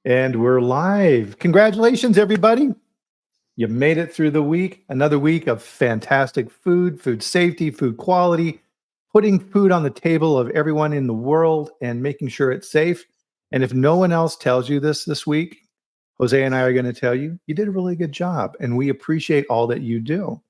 And we're live. Congratulations, everybody. You made it through the week. Another week of fantastic food, food safety, food quality, putting food on the table of everyone in the world and making sure it's safe. And if no one else tells you this week, Jose and I are going to tell you, you did a really good job. And we appreciate all that you do.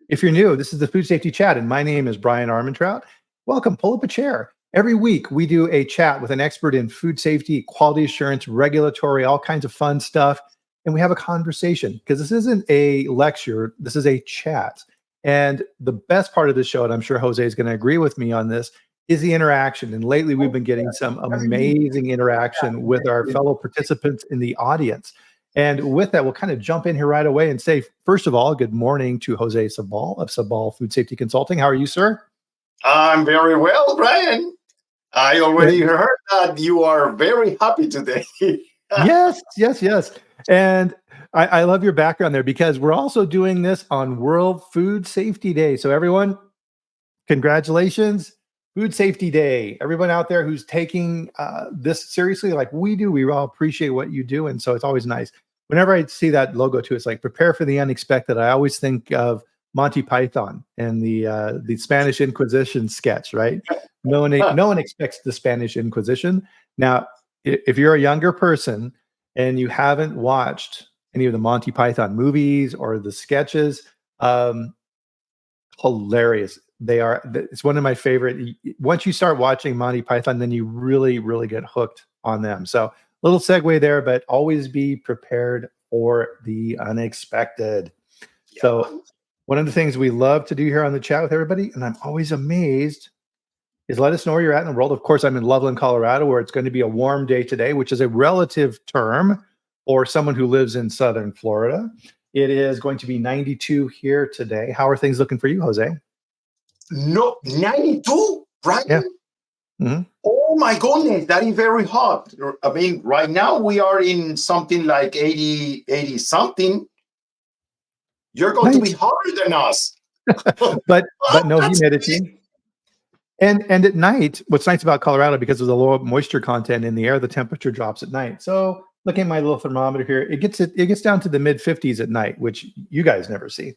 If you're new, this is the Food Safety Chat, and my name is Bryan Armentrout. Welcome. Pull up a chair. Every week, we do a chat with an expert in food safety, quality assurance, regulatory, all kinds of fun stuff. And we have a conversation because this isn't a lecture. This is a chat. And the best part of the show, and I'm sure Jose is going to agree with me on this, is the interaction. And lately, we've been getting some amazing interaction with our fellow participants in the audience. And with that, we'll kind of jump in here right away and say, first of all, good morning to Jose Sabal of Sabal Food Safety Consulting. How are you, sir? I'm very well, Bryan. I already heard that you are very happy today. Yes. And I love your background there because we're also doing this on World Food Safety Day. So everyone, congratulations. Food Safety Day. Everyone out there who's taking this seriously like we do, we all appreciate what you do. And so it's always nice. Whenever I see that logo too, it's like prepare for the unexpected. I always think of Monty Python and the Spanish Inquisition sketch, right? No one expects the Spanish Inquisition. Now, if you're a younger person and you haven't watched any of the Monty Python movies or the sketches, hilarious. They are. It's one of my favorite. Once you start watching Monty Python, then you really, really get hooked on them. So little segue there, but always be prepared for the unexpected. Yeah. So one of the things we love to do here on the chat with everybody, and I'm always amazed, is let us know where you're at in the world. Of course, I'm in Loveland, Colorado, where it's going to be a warm day today, which is a relative term for someone who lives in Southern Florida. It is going to be 92 here today. How are things looking for you, Jose? No, 92, Bryan? Yeah. Mm-hmm. Oh my goodness, that is very hot. I mean, right now we are in something like 80 something. You're going to be hotter than us. but no humidity. And at night, what's nice about Colorado, because of the low moisture content in the air, the temperature drops at night. So looking at my little thermometer here, it gets down to the mid 50s at night, which you guys never see.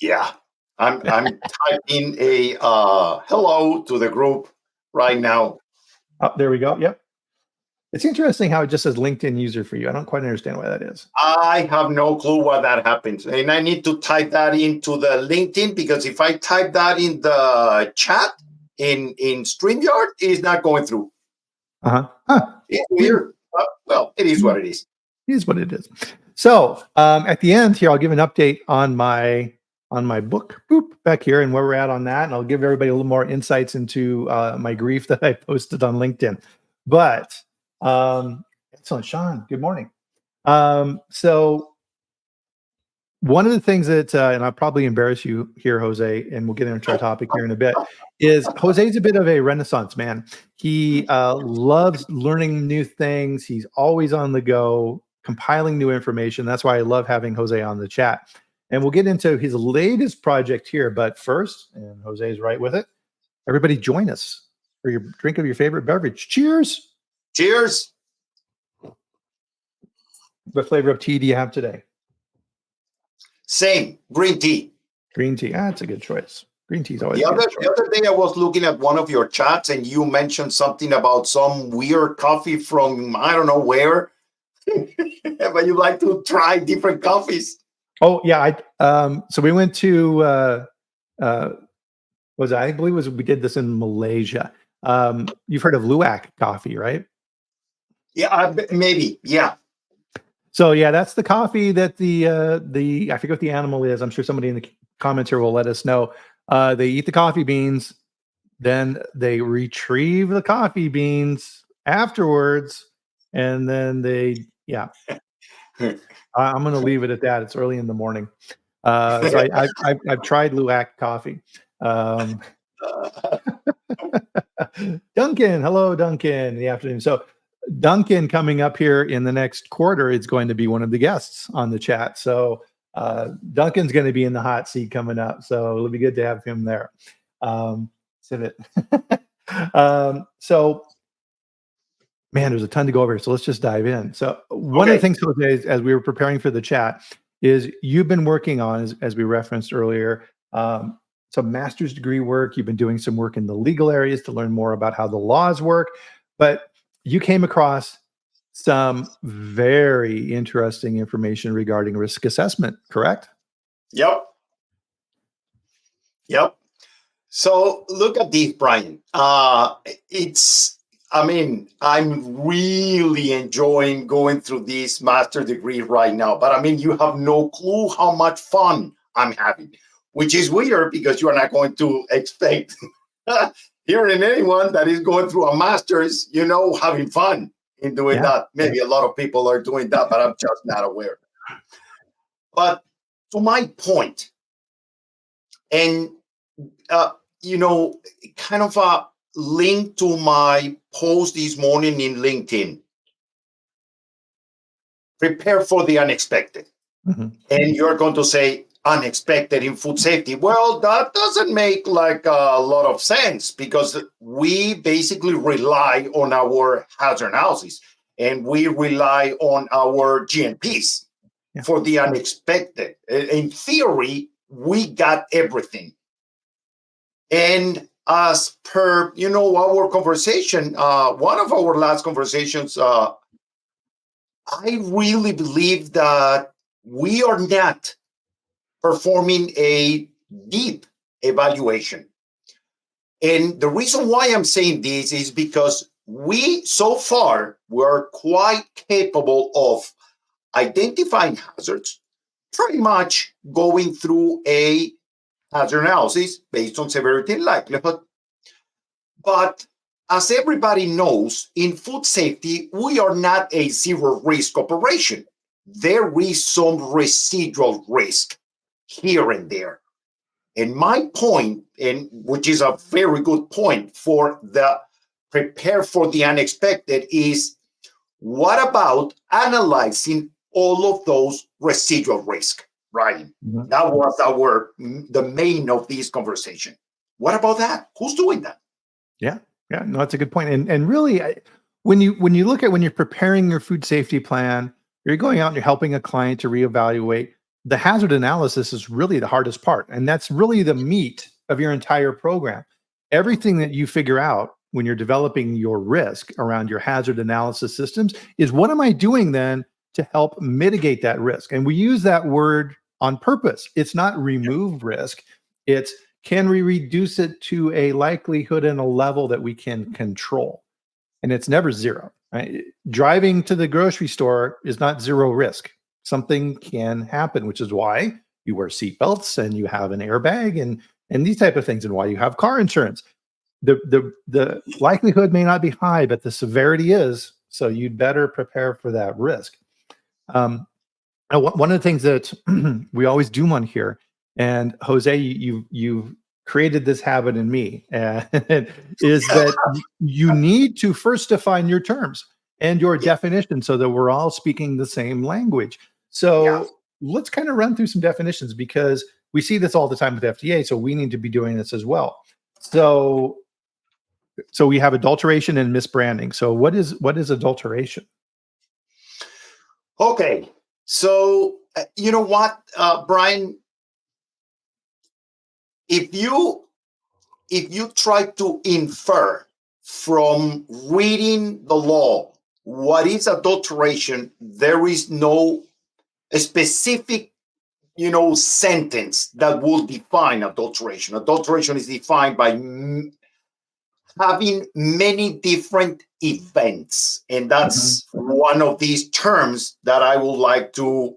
Yeah, I'm typing a hello to the group right now. Oh, there we go. Yep. It's interesting how it just says LinkedIn user for you. I don't quite understand why that is. I have no clue why that happens. And I need to type that into the LinkedIn because if I type that in the chat in StreamYard, it's not going through. Huh. It's weird. Well, it is what it is. It is what it is. So at the end here, I'll give an update on my book back here and where we're at on that. And I'll give everybody a little more insights into my grief that I posted on LinkedIn. But excellent, Sean. Good morning. So one of the things that, and I'll probably embarrass you here, Jose, and we'll get into our topic here in a bit, is Jose's a bit of a Renaissance man. He loves learning new things. He's always on the go, compiling new information. That's why I love having Jose on the chat. And we'll get into his latest project here. But first, and Jose's right with it, everybody join us for your drink of your favorite beverage. Cheers. Cheers. What flavor of tea do you have today? Same, green tea. Green tea. That's a good choice. Green tea is always the a good choice. The other day I was looking at one of your chats and you mentioned something about some weird coffee from I don't know where. But you like to try different coffees. Oh yeah, so we went to I believe we did this in Malaysia. You've heard of Luwak coffee, right? Yeah, maybe. Yeah. So yeah, that's the coffee that the I forget what the animal is. I'm sure somebody in the comments here will let us know. They eat the coffee beans, then they retrieve the coffee beans afterwards, and then I'm going to leave it at that. It's early in the morning. So I've tried Luwak coffee. Duncan, hello, Duncan, in the afternoon. So Duncan coming up here in the next quarter is going to be one of the guests on the chat. So Duncan's going to be in the hot seat coming up. So it'll be good to have him there. So Man, there's a ton to go over here, so let's just dive in. So one of the things, Jose, as we were preparing for the chat, is you've been working on, as we referenced earlier, some master's degree work. You've been doing some work in the legal areas to learn more about how the laws work, but you came across some very interesting information regarding risk assessment, correct? Yep. So look at this, Bryan. I'm really enjoying going through this master degree right now. But I mean, you have no clue how much fun I'm having, which is weird because you are not going to expect hearing anyone that is going through a master's, having fun in doing that. Maybe a lot of people are doing that, but I'm just not aware. But to my point, and kind of a link to my post this morning in LinkedIn. Prepare for the unexpected. Mm-hmm. And you're going to say unexpected in food safety. Well, that doesn't make like a lot of sense because we basically rely on our hazard analysis and we rely on our GMPs for the unexpected. In theory, we got everything. And as per, our conversation, one of our last conversations, I really believe that we are not performing a deep evaluation. And the reason why I'm saying this is because so far, we're quite capable of identifying hazards, pretty much going through a hazard analysis based on severity and likelihood. But as everybody knows, in food safety, we are not a zero risk operation. There is some residual risk here and there. And my point, and which is a very good point for the prepare for the unexpected, is what about analyzing all of those residual risk? Right. Mm-hmm. That was the main of this conversation. What about that? Who's doing that? Yeah. No, that's a good point. And really, when you're preparing your food safety plan, you're going out and you're helping a client to reevaluate. The hazard analysis is really the hardest part, and that's really the meat of your entire program. Everything that you figure out when you're developing your risk around your hazard analysis systems is what am I doing then to help mitigate that risk? And we use that word on purpose. It's not remove risk. It's can we reduce it to a likelihood and a level that we can control? And it's never zero. Right? Driving to the grocery store is not zero risk. Something can happen, which is why you wear seatbelts and you have an airbag and these type of things, and why you have car insurance. The likelihood may not be high, but the severity is. So you'd better prepare for that risk. One of the things that we always do on here, and Jose, you've created this habit in me, is that you need to first define your terms and your definition so that we're all speaking the same language. So let's kind of run through some definitions because we see this all the time with FDA, so we need to be doing this as well. So we have adulteration and misbranding. So what is adulteration? Okay. So you know what, Bryan? If you try to infer from reading the law what is adulteration, there is no specific, sentence that will define adulteration. Adulteration is defined by having many different events, and that's one of these terms that I would like to,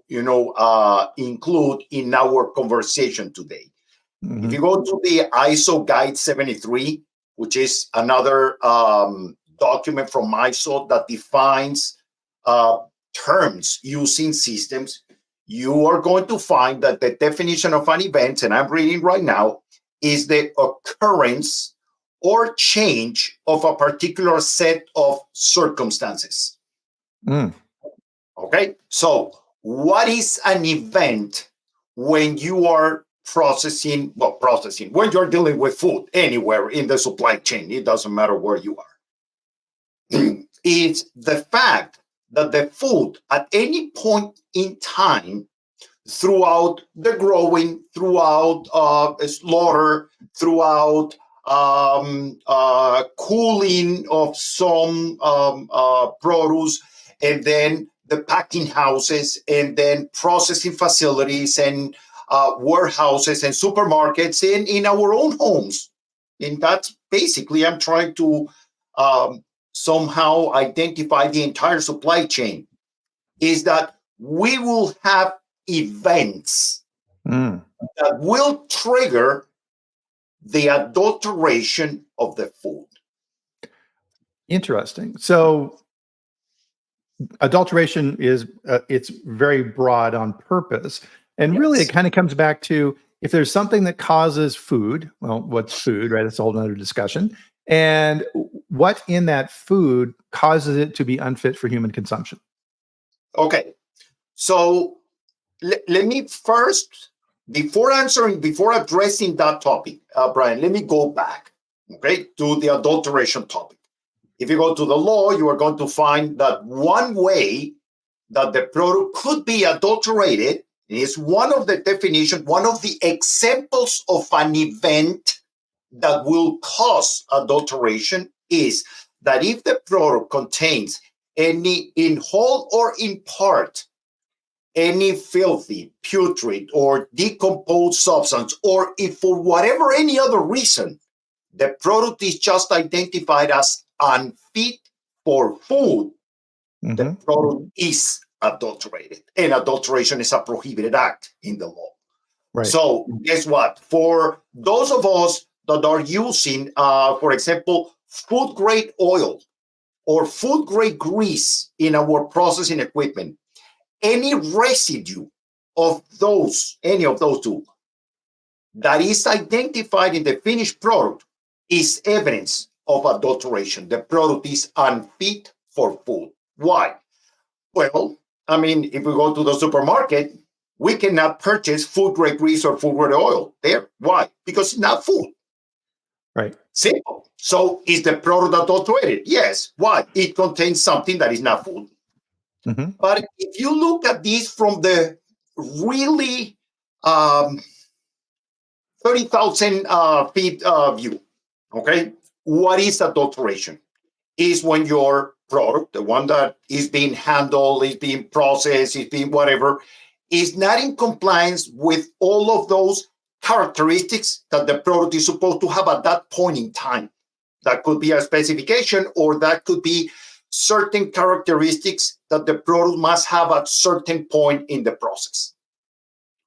include in our conversation today. Mm-hmm. If you go to the ISO Guide 73, which is another document from ISO that defines terms using systems, you are going to find that the definition of an event, and I'm reading right now, is the occurrence or change of a particular set of circumstances. Okay, so what is an event when you are processing, when you're dealing with food anywhere in the supply chain? It doesn't matter where you are. is the fact that the food at any point in time throughout the growing, throughout slaughter, throughout cooling of some produce, and then the packing houses, and then processing facilities, and warehouses and supermarkets in our own homes. And that's basically, I'm trying to somehow identify the entire supply chain, is that we will have events that will trigger the adulteration of the food. Interesting. So adulteration is it's very broad on purpose, and really it kind of comes back to, if there's something that causes food, well, what's food, right? That's a whole nother discussion. And what in that food causes it to be unfit for human consumption? Okay, so let me first, before addressing that topic, Bryan, let me go back, okay, to the adulteration topic. If you go to the law, you are going to find that one way that the product could be adulterated is one of the definitions, one of the examples of an event that will cause adulteration is that if the product contains any, in whole or in part, any filthy, putrid, or decomposed substance, or if for whatever any other reason, the product is just identified as unfit for food, the product is adulterated. And adulteration is a prohibited act in the law. Right. So guess what? For those of us that are using, for example, food grade oil or food grade grease in our processing equipment, any residue of those, any of those two, that is identified in the finished product is evidence of adulteration. The product is unfit for food. Why? Well, I mean, if we go to the supermarket, we cannot purchase food grade grease or food grade oil there. Why? Because it's not food. Right. Simple. So is the product adulterated? Yes. Why? It contains something that is not food. But if you look at this from the really 30,000 feet view, okay, what is adulteration? Is when your product, the one that is being handled, is being processed, is being whatever, is not in compliance with all of those characteristics that the product is supposed to have at that point in time. That could be a specification, or that could be certain characteristics that the product must have at certain point in the process.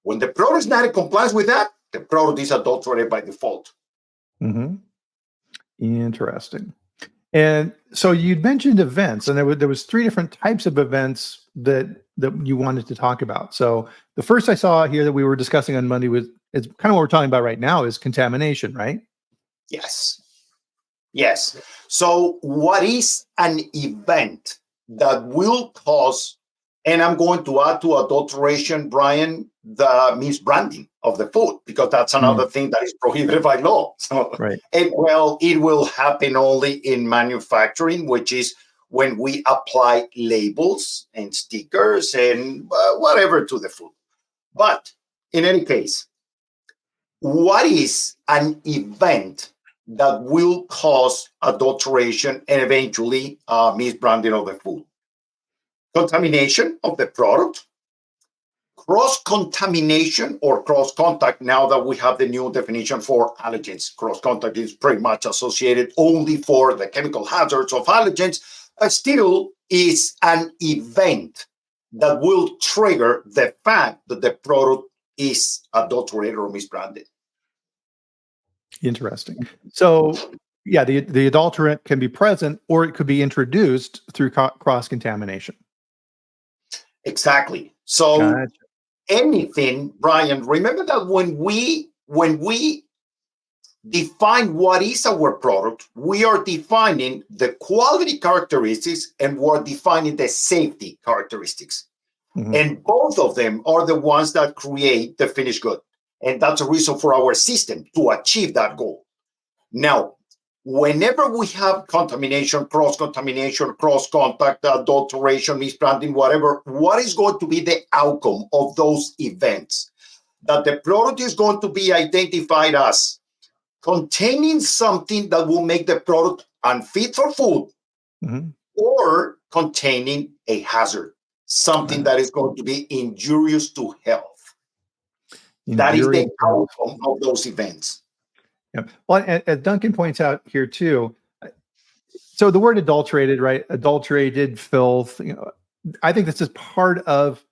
When the product is not in compliance with that, the product is adulterated by default. Interesting. And so you'd mentioned events, and there was three different types of events that you wanted to talk about. So the first I saw here that we were discussing on Monday it's kind of what we're talking about right now, is contamination, right? Yes. So what is an event that will cause, and I'm going to add to adulteration, Bryan, the misbranding of the food, because that's another thing that is prohibited by law. So, and well, it will happen only in manufacturing, which is when we apply labels and stickers and whatever to the food. But in any case, what is an event that will cause adulteration and eventually misbranding of the food? Contamination of the product, cross-contamination or cross-contact. Now that we have the new definition for allergens, cross-contact is pretty much associated only for the chemical hazards of allergens, but still is an event that will trigger the fact that the product is adulterated or misbranded. Interesting. So, yeah, the adulterant can be present, or it could be introduced through cross-contamination. Exactly. So anything, Bryan, remember that when we define what is our product, we are defining the quality characteristics and we're defining the safety characteristics. And both of them are the ones that create the finished good. And that's a reason for our system to achieve that goal. Now, whenever we have contamination, cross-contamination, cross-contact, adulteration, misbranding, whatever, what is going to be the outcome of those events? That the product is going to be identified as containing something that will make the product unfit for food, or containing a hazard, something that is going to be injurious to health. That is the outcome of those events. Yeah. Well, as Duncan points out here too, so the word adulterated, right? Adulterated, filth. I think this is part of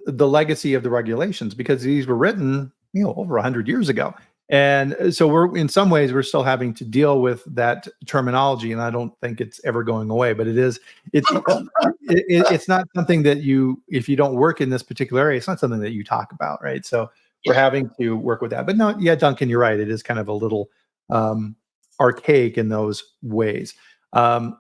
the legacy of the regulations, because these were written, over 100 years ago. And so we're, in some ways, we're still having to deal with that terminology, and I don't think it's ever going away. But it's not something that if you don't work in this particular area, it's not something that you talk about, right? So we're having to work with that. But no, yeah, Duncan, you're right. It is kind of a little archaic in those ways. So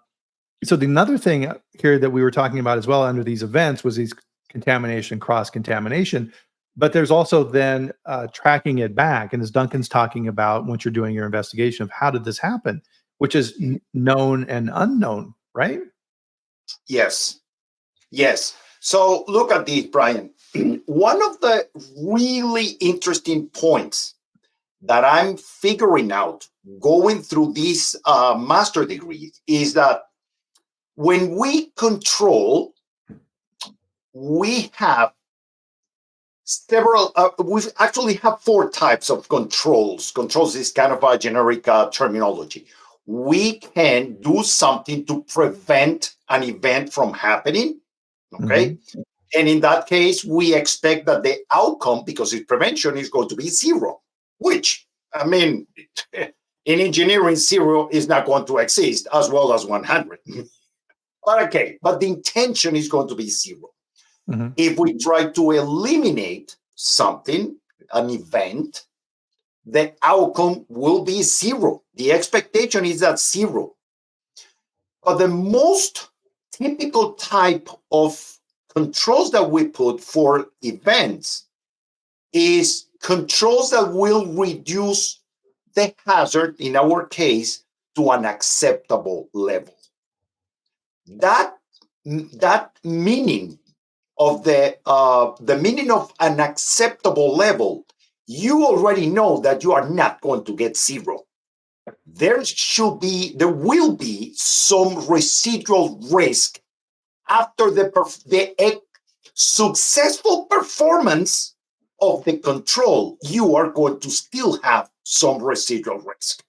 another thing here that we were talking about as well under these events was these contamination, cross-contamination. But there's also then tracking it back. And as Duncan's talking about, once you're doing your investigation of how did this happen, which is known and unknown, right? Yes. Yes. So look at this, Bryan. One of the really interesting points that I'm figuring out going through this master degree is that when we control, we have several, we actually have 4 types of controls. Controls is kind of a generic terminology. We can do something to prevent an event from happening, okay? And in that case, we expect that the outcome, because it's prevention, is going to be 0, which, I mean, in engineering, 0 is not going to exist, as well as 100. But okay, but the intention is going to be 0. If we try to eliminate something, an event, the outcome will be 0. The expectation is at 0. But the most typical type of controls that we put for events is controls that will reduce the hazard, in our case, to an acceptable level. That meaning of the meaning of an acceptable level, you already know that you are not going to get 0. There will be some residual risk after the successful performance of the control. You are going to still have some residual risk,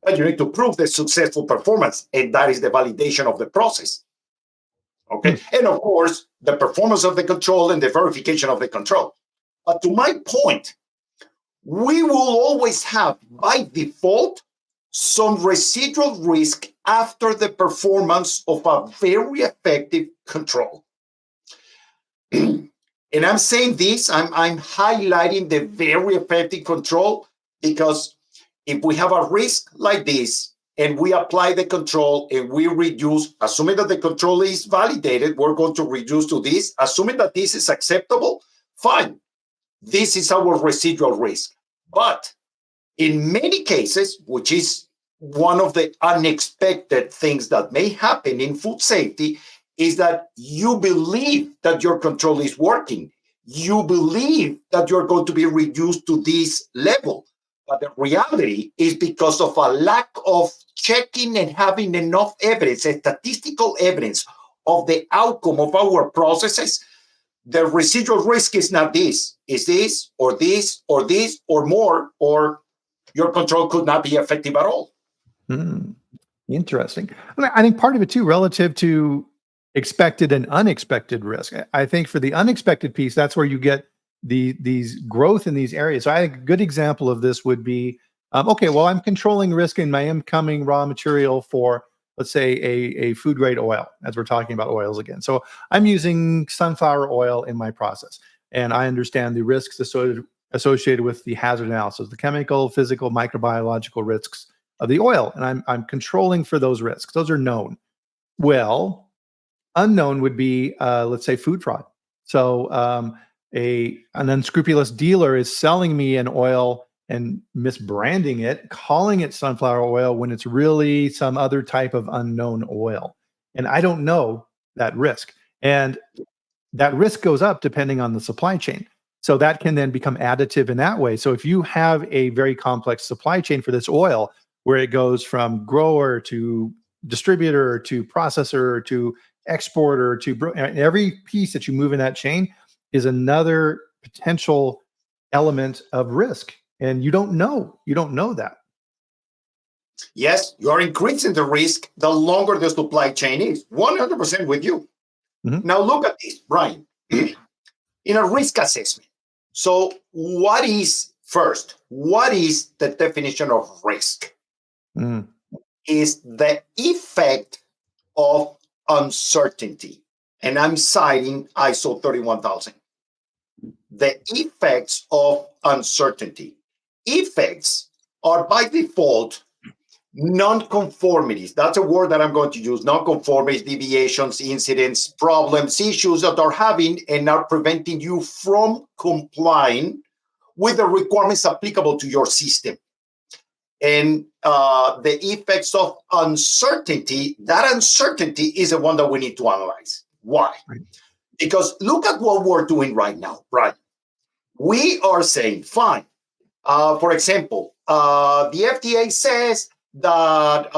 but you need to prove the successful performance, and that is the validation of the process. Okay, and of course, the performance of the control and the verification of the control. But to my point, we will always have, by default, some residual risk after the performance of a very effective control. And I'm saying this, I'm highlighting the very effective control, because if we have a risk like this, and we apply the control and we reduce, assuming that the control is validated, we're going to reduce to this. Assuming that this is acceptable, fine. This is our residual risk. But in many cases, which is one of the unexpected things that may happen in food safety, is that you believe that your control is working. You believe that you're going to be reduced to this level. But the reality is, because of a lack of checking and having enough evidence, statistical evidence of the outcome of our processes, the residual risk is not this. It's this, or this, or this, or more, or your control could not be effective at all. Interesting. I think part of it too, relative to expected and unexpected risk. I think for the unexpected piece, that's where you get these growth in these areas. So I think a good example of this would be, okay, well, I'm controlling risk in my incoming raw material for, let's say, a food grade oil, as we're talking about oils again. So I'm using sunflower oil in my process, and I understand the risks associated with the hazard analysis, the chemical, physical, microbiological risks of the oil, and I'm controlling for those risks. Those are known. Well, unknown would be, let's say, food fraud. So an unscrupulous dealer is selling me an oil and misbranding it, calling it sunflower oil when it's really some other type of unknown oil. And I don't know that risk. And that risk goes up depending on the supply chain. So that can then become additive in that way. So if you have a very complex supply chain for this oil, where it goes from grower to distributor to processor to exporter to and every piece that you move in that chain is another potential element of risk. And you don't know that. Yes, you are increasing the risk the longer the supply chain is. 100% with you. Mhm. Now look at this, Brian. In a risk assessment. So what is the definition of risk? Mm. Is the effect of uncertainty. And I'm citing ISO 31000. The effects of uncertainty. Effects are by default non-conformities. That's a word that I'm going to use. Non-conformities, deviations, incidents, problems, issues that are having and are preventing you from complying with the requirements applicable to your system. And the effects of uncertainty, that uncertainty is the one that we need to analyze. Why? Right. Because look at what we're doing right now, Brian. We are saying, fine. For example, the FDA says that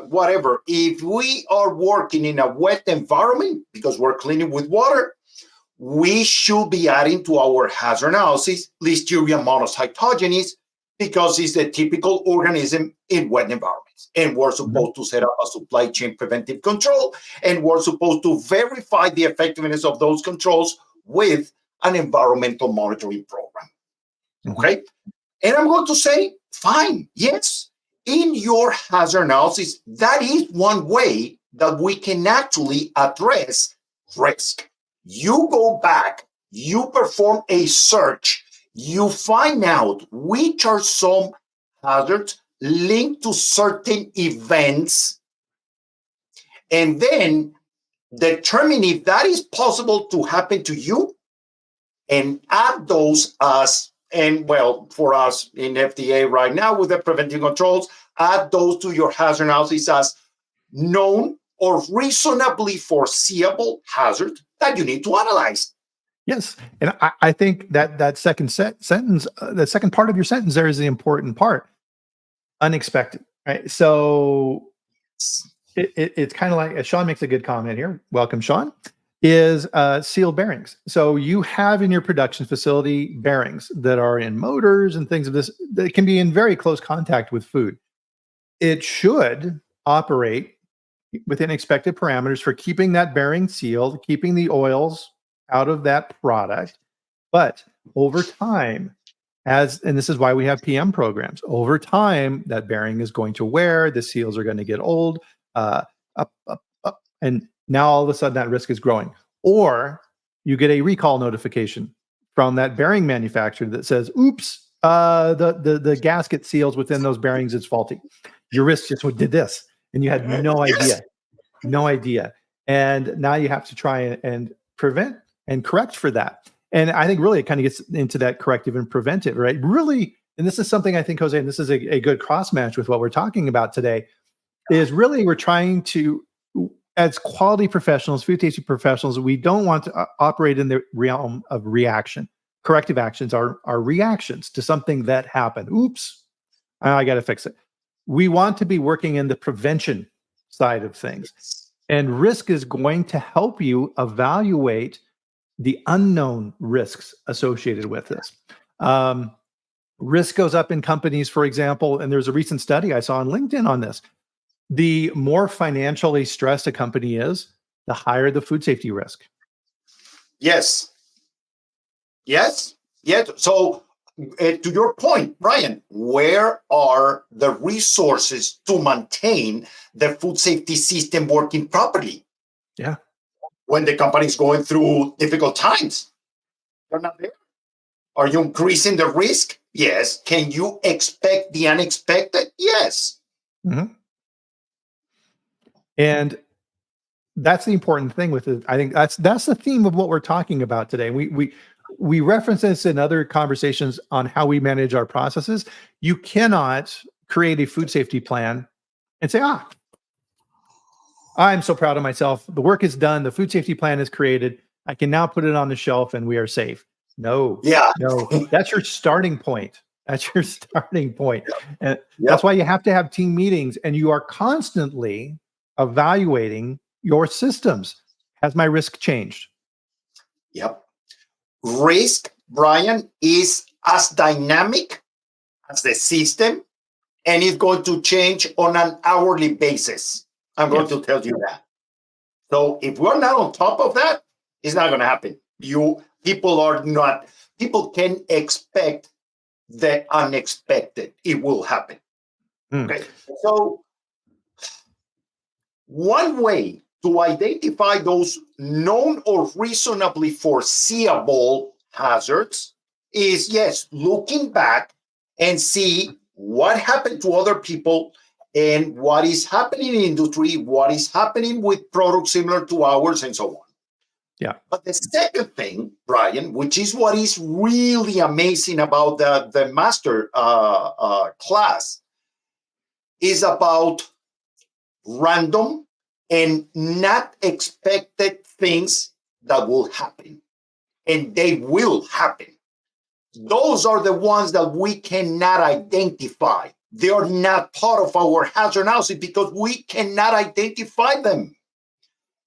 whatever, if we are working in a wet environment because we're cleaning with water, we should be adding to our hazard analysis Listeria monocytogenes because it's the typical organism in wet environments. And we're supposed to set up a supply chain preventive control, and we're supposed to verify the effectiveness of those controls with an environmental monitoring program. Okay? And I'm going to say, fine, yes, in your hazard analysis, that is one way that we can actually address risk. You go back, you perform a search, you find out which are some hazards linked to certain events, and then determine if that is possible to happen to you and add those as, and well, for us in FDA right now with the preventive controls, add those to your hazard analysis as known or reasonably foreseeable hazard that you need to analyze. Yes, and I think that second sentence, the second part of your sentence, there is the important part. Unexpected, right? So it's kind of like Sean makes a good comment here. Welcome, Sean. Is sealed bearings. So you have in your production facility bearings that are in motors and things of this that can be in very close contact with food. It should operate within expected parameters for keeping that bearing sealed, keeping the oils out of that product. But over time, and this is why we have PM programs, over time, that bearing is going to wear, the seals are going to get old, up, and now all of a sudden that risk is growing. Or you get a recall notification from that bearing manufacturer that says, oops, the gasket seals within those bearings is faulty. Your risk just did this, and you had no idea. No idea. And now you have to try and prevent and correct for that. And I think really it kind of gets into that corrective and preventive, right? Really, and this is something I think, Jose, and this is a good cross match with what we're talking about today, is really we're trying to, as quality professionals, food safety professionals, we don't want to operate in the realm of reaction. Corrective actions are reactions to something that happened. Oops, I got to fix it. We want to be working in the prevention side of things. And risk is going to help you evaluate the unknown risks associated with this. Risk goes up in companies, for example, and there's a recent study I saw on LinkedIn on this. The more financially stressed a company is, the higher the food safety risk. Yes. So to your point, Brian, where are the resources to maintain the food safety system working properly? Yeah. When the company is going through difficult times, they're not there. Are you increasing the risk? Yes. Can you expect the unexpected? Yes. Mm-hmm. And that's the important thing with it. I think that's the theme of what we're talking about today. we reference this in other conversations on how we manage our processes. You cannot create a food safety plan and say, I'm so proud of myself. The work is done. The food safety plan is created. I can now put it on the shelf and we are safe. No, Yeah. no, that's your starting point. That's your starting point. And Yep. that's why you have to have team meetings and you are constantly evaluating your systems. Has my risk changed? Yep. Risk, Bryan, is as dynamic as the system, and it's going to change on an hourly basis. I'm going to tell you that. So if we're not on top of that, it's not going to happen. People can expect the unexpected. It will happen. Okay. So one way to identify those known or reasonably foreseeable hazards is, yes, looking back and see what happened to other people and what is happening in industry, what is happening with products similar to ours, and so on. Yeah. But the second thing, Bryan, which is what is really amazing about the master class, is about random and not expected things that will happen. And they will happen. Those are the ones that we cannot identify. They are not part of our hazard analysis because we cannot identify them.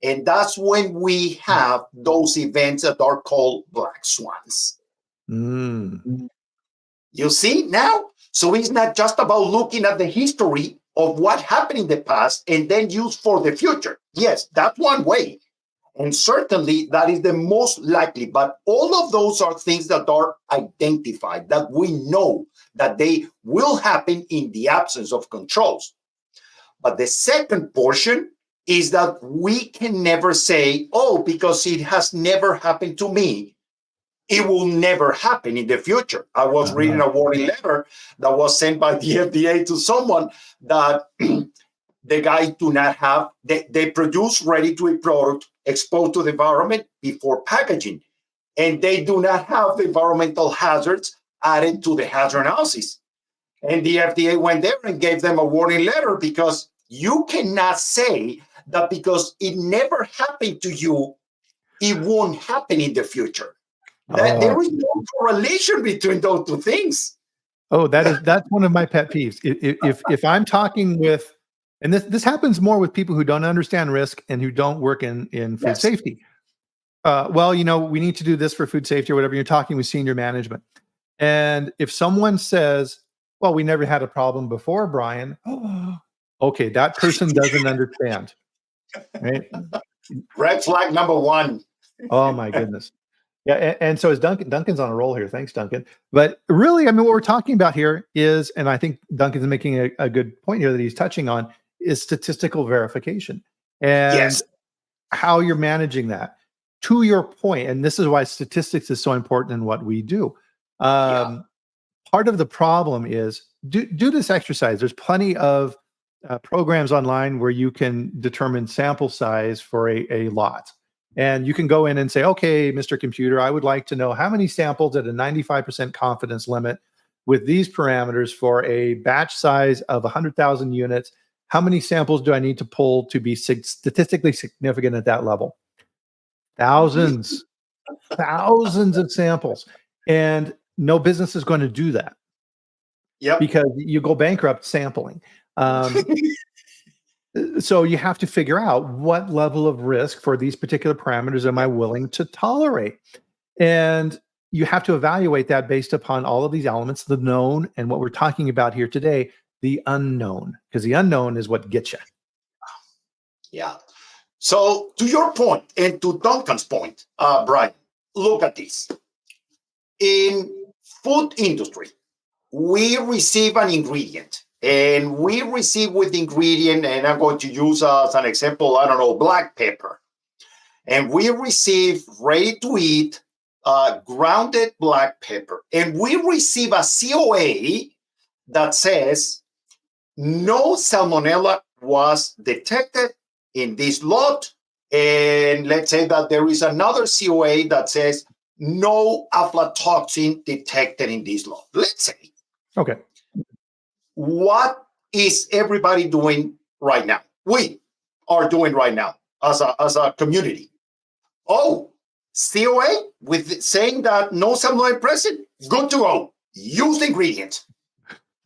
And that's when we have those events that are called black swans. You see now? So it's not just about looking at the history of what happened in the past and then use for the future. Yes, that's one way. And certainly that is the most likely. But all of those are things that are identified, that we know that they will happen in the absence of controls. But the second portion is that we can never say, because it has never happened to me, it will never happen in the future. I was reading a warning letter that was sent by the FDA to someone that the guys do not have, they produce ready-to-eat product exposed to the environment before packaging, and they do not have the environmental hazards added to the hazard analysis. And the FDA went there and gave them a warning letter because you cannot say that because it never happened to you, it won't happen in the future. There is no correlation between those two things. That's one of my pet peeves. If I'm talking with, and this happens more with people who don't understand risk and who don't work in food safety. We need to do this for food safety or whatever. You're talking with senior management. And if someone says, well, we never had a problem before, Bryan. Okay, that person doesn't understand. Right? Red flag number one. Oh my goodness. Yeah, and so is Duncan's on a roll here. Thanks, Duncan. But really, I mean, what we're talking about here is, and I think Duncan's making a good point here that he's touching on, is statistical verification and how you're managing that. To your point, and this is why statistics is so important in what we do. Part of the problem is do this exercise. There's plenty of programs online where you can determine sample size for a lot. And you can go in and say, okay, Mr. Computer, I would like to know how many samples at a 95% confidence limit with these parameters for a batch size of 100,000 units. How many samples do I need to pull to be statistically significant at that level? Thousands of samples. And no business is going to do that. Because you go bankrupt sampling. So you have to figure out what level of risk for these particular parameters am I willing to tolerate? And you have to evaluate that based upon all of these elements, the known, and what we're talking about here today, the unknown, because the unknown is what gets you. Yeah. So to your point and to Duncan's point, Bryan, look at this. In food industry, we receive an ingredient. And we receive with the ingredient, and I'm going to use as an example, black pepper. And we receive ready-to-eat grounded black pepper. And we receive a COA that says no salmonella was detected in this lot. And let's say that there is another COA that says no aflatoxin detected in this lot. Let's say, Okay. what is everybody doing right now? We are doing right now as a community. Oh, COA with saying that no salmonella present, good to go. Use the ingredients.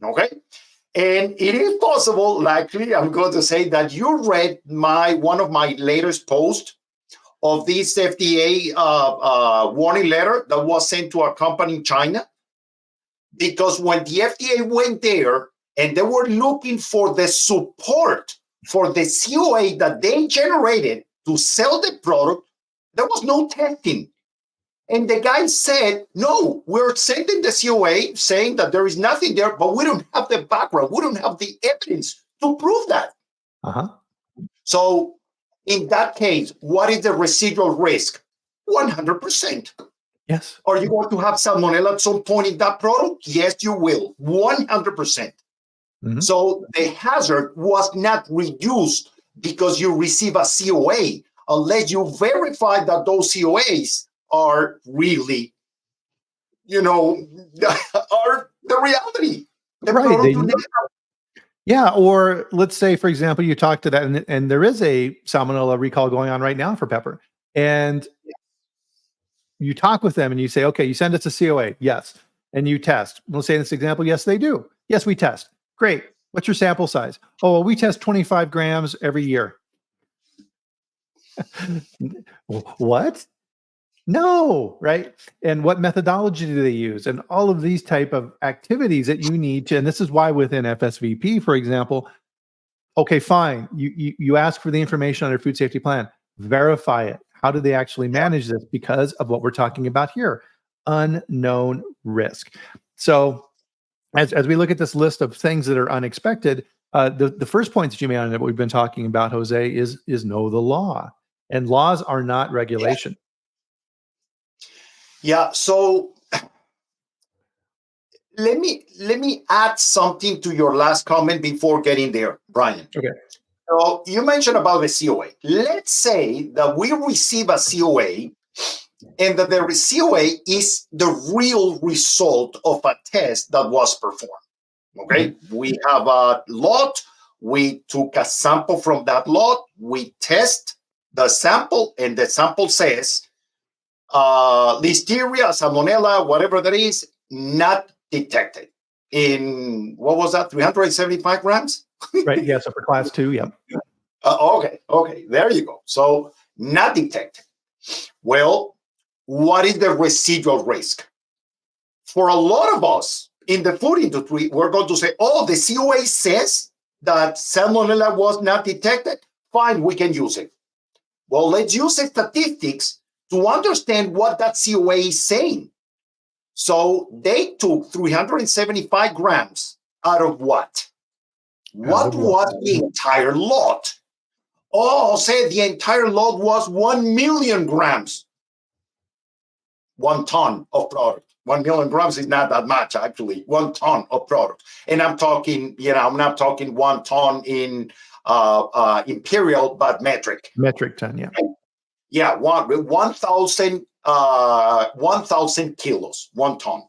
Okay. And it is possible, likely, I'm going to say that you read one of my latest posts of this FDA warning letter that was sent to a company in China. Because when the FDA went there and they were looking for the support for the COA that they generated to sell the product, there was no testing. And the guy said, no, we're sending the COA saying that there is nothing there, but we don't have the background. We don't have the evidence to prove that. Uh-huh. So in that case, what is the residual risk? 100%. Yes. Are you going to have salmonella at some point in that product? Yes, you will. 100%. Mhm. So the hazard was not reduced because you receive a COA, unless you verify that those COAs are really, are the reality. The Right. product Yeah. Or let's say, for example, you talk to that, and there is a salmonella recall going on right now for pepper. And you talk with them and you say, okay, you send us a COA. Yes. And you test. We'll say in this example, yes, they do. Yes, we test. Great. What's your sample size? Oh, well, we test 25 grams every year. What? No, right? And what methodology do they use? And all of these type of activities that you need to, and this is why within FSVP, for example, okay, fine. You ask for the information on your food safety plan, verify it. How do they actually manage this? Because of what we're talking about here, unknown risk. So as we look at this list of things that are unexpected, the first point that you made on it, what we've been talking about, Jose, is know the law. And laws are not regulation. Yeah. So let me add something to your last comment before getting there, Bryan. Okay. So you mentioned about the COA. Let's say that we receive a COA and that the COA is the real result of a test that was performed. Okay. Mm-hmm. We have a lot. We took a sample from that lot. We test the sample, and the sample says Listeria, Salmonella, whatever that is, not detected in, what was that, 375 grams? Right. Yeah. So for class 2, yeah. Okay. There you go. So not detected. Well, what is the residual risk? For a lot of us in the food industry, we're going to say, oh, the COA says that Salmonella was not detected. Fine, we can use it. Well, let's use the statistics to understand what that COA is saying. So they took 375 grams out of what? What was the entire lot? Oh, say the entire lot was 1 million grams. 1 ton of product. 1 million grams is not that much, actually. 1 ton of product. And I'm talking, I'm not talking 1 ton in imperial, but metric. Metric ton, yeah. Yeah, 1,000 kilos, 1 ton.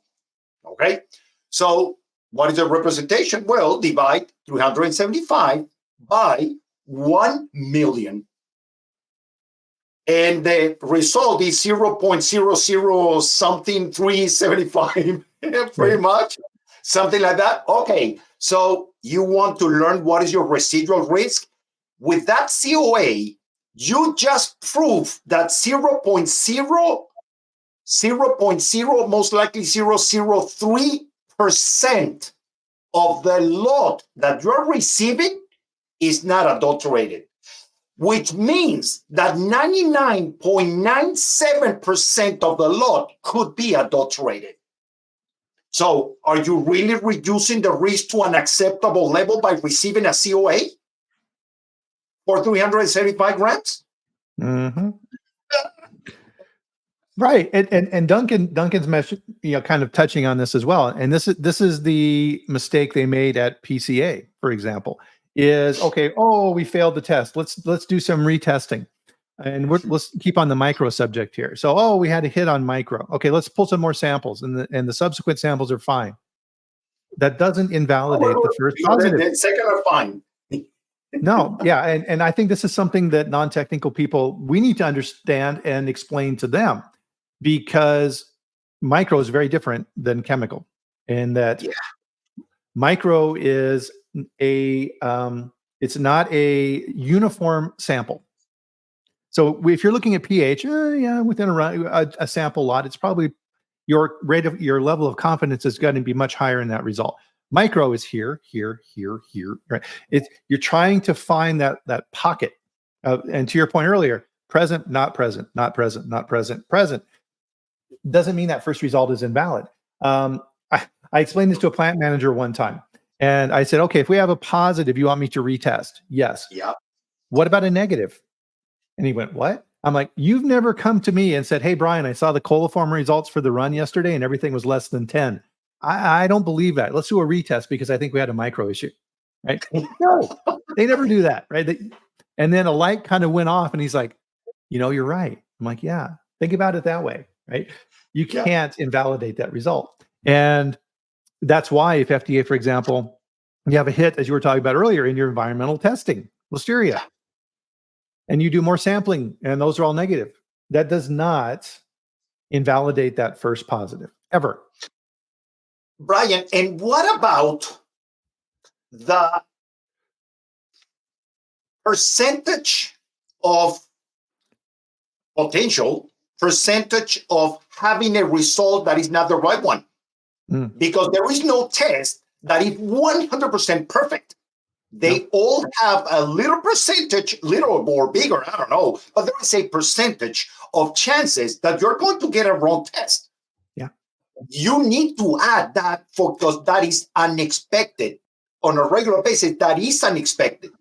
Okay. So what is the representation? Well, divide 375 by 1 million. And the result is 0.00 something 375, pretty much, something like that. Okay. So you want to learn what is your residual risk? With that COA, you just prove that 0.0, most likely 0.003% of the lot that you're receiving is not adulterated, which means that 99.97% of the lot could be adulterated. So are you really reducing the risk to an acceptable level by receiving a COA for 375 grams? Mm-hmm. Right. And Duncan's message, kind of touching on this as well. And this is the mistake they made at PCA, for example, is okay, oh, we failed the test. Let's do some retesting. And let's keep on the micro subject here. So, oh, we had a hit on micro. Okay, let's pull some more samples, and the subsequent samples are fine. That doesn't invalidate the first positive. The second are fine. No, yeah, and I think this is something that non-technical people, we need to understand and explain to them, because micro is very different than chemical, and that micro is it's not a uniform sample. So if you're looking at pH, within a sample lot, it's probably your level of confidence is going to be much higher in that result. Micro is here, right? You're trying to find that pocket. And to your point earlier, present, not present, not present, not present, present. Doesn't mean that first result is invalid. I explained this to a plant manager one time, and I said, okay, if we have a positive, you want me to retest? Yes. Yeah. What about a negative? And he went, what? I'm like, you've never come to me and said, hey, Bryan, I saw the coliform results for the run yesterday and everything was less than 10. I don't believe that. Let's do a retest because I think we had a micro issue, right? No, they never do that, right? And then a light kind of went off and he's like, you're right. I'm like, yeah, think about it that way, right? You can't invalidate that result. And that's why if FDA, for example, you have a hit, as you were talking about earlier, in your environmental testing, listeria, and you do more sampling and those are all negative, that does not invalidate that first positive ever. Bryan, and what about the percentage of potential, percentage of having a result that is not the right one? Because there is no test that is 100% perfect. They all have a little percentage, little or bigger, I don't know, but there is a percentage of chances that you're going to get a wrong test. You need to add that because that is unexpected. On a regular basis, that is unexpected.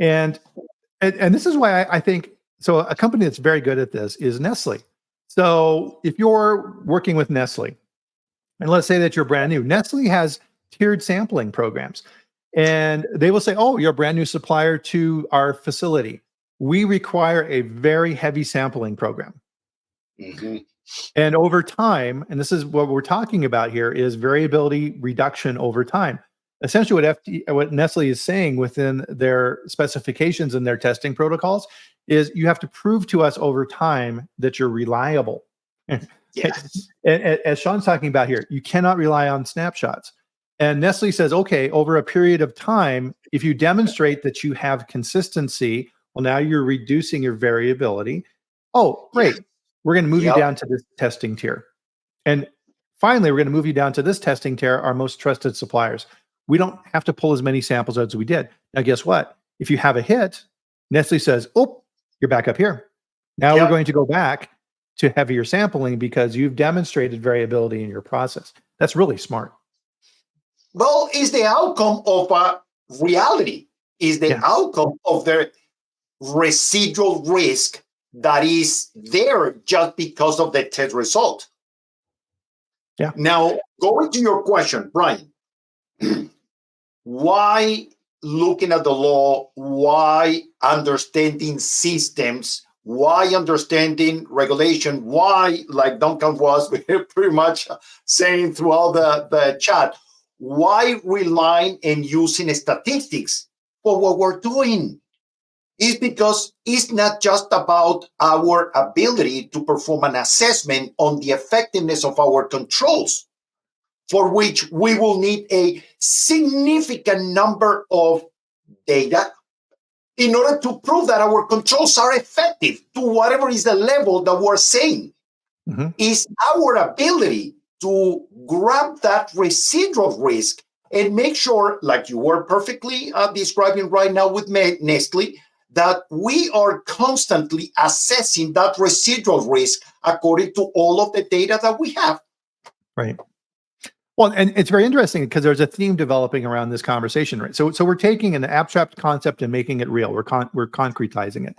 And this is why I think, so a company that's very good at this is Nestle. So if you're working with Nestle, and let's say that you're brand new, Nestle has tiered sampling programs. And they will say, oh, you're a brand new supplier to our facility. We require a very heavy sampling program. And over time, and this is what we're talking about here, is variability reduction over time. Essentially what Nestle is saying within their specifications and their testing protocols is you have to prove to us over time that you're reliable. Yes. As Sean's talking about here, you cannot rely on snapshots. And Nestle says, okay, over a period of time, if you demonstrate that you have consistency, well, now you're reducing your variability. Oh, great. We're going to move you down to this testing tier. And finally, we're going to move you down to this testing tier, our most trusted suppliers. We don't have to pull as many samples as we did. Now, guess what? If you have a hit, Nestle says, oh, you're back up here. Now we're going to go back to heavier sampling because you've demonstrated variability in your process. That's really smart. Well, it's the outcome of reality, is the outcome of the residual risk that is there just because of the test result. Now, going to your question, Bryan, why looking at the law, why understanding systems, why understanding regulation, why, like Duncan was pretty much saying throughout the chat, why relying and using statistics for what we're doing? Is because it's not just about our ability to perform an assessment on the effectiveness of our controls, for which we will need a significant number of data in order to prove that our controls are effective to whatever is the level that we're saying. Is our ability to grab that residual risk and make sure, like you were perfectly describing right now with Nestle, that we are constantly assessing that residual risk according to all of the data that we have. Right. Well, and it's very interesting because there's a theme developing around this conversation, right? So we're taking an abstract concept and making it real. We're concretizing it.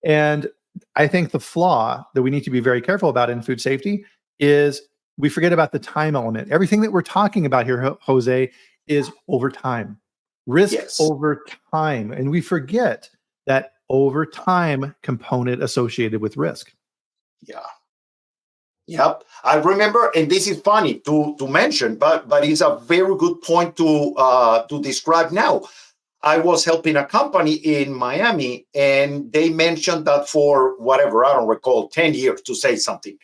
And I think the flaw that we need to be very careful about in food safety is we forget about the time element. Everything that we're talking about here, Jose, is over time, risk over time. And we forget that over time component associated with risk. Yeah. Yep. I remember, and this is funny to mention, but it's a very good point to describe now. I was helping a company in Miami, and they mentioned that for whatever, I don't recall, 10 years to say something.